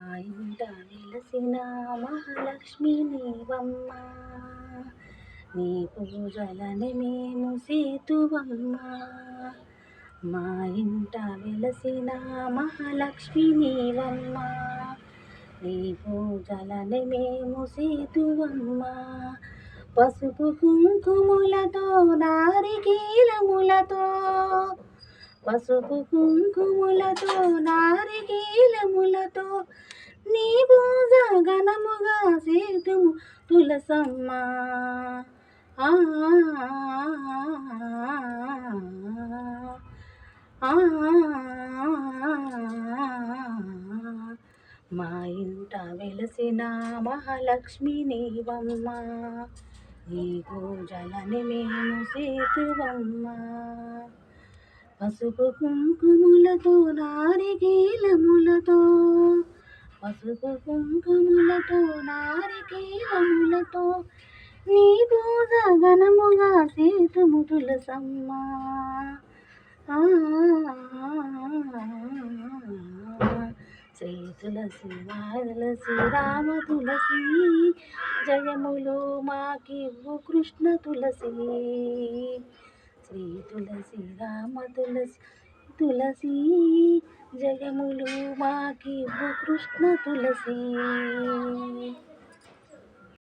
మా ఇంట వెలసిన మహాలక్ష్మి నీవమ్మ, నీ పూజలని మేము సేతువమ్మ. మా ఇంట వెలసిన మహాలక్ష్మి నీవమ్మ, నీ పూజలని మేము సేతువమ్మ. పసుపు కుంకుములతో నారికేలములతో, పసుపు కుంకుములతో నారికేలములతో నీ పూజ ఘనముగా సేతుము తులసమ్మ. ఆ మా ఇంట వెలసిన మహాలక్ష్మి నీవమ్మ, నీ పూజలని మేము సేతువమ్మ. పసుపు కుంకుములతో నారికేలములతో, పసుపు కుంకుములతో నారికేలములతో నీ పూజ ఘనముగా సేతుము తులసమ్మ. శ్రీ తులసి తులసి రామ తులసి, జయములు మాకివ్వు కృష్ణ తులసి. శ్రీ తులసి రామ తులసి తులసి, జయములు మాకివ్వు కృష్ణ తులసి.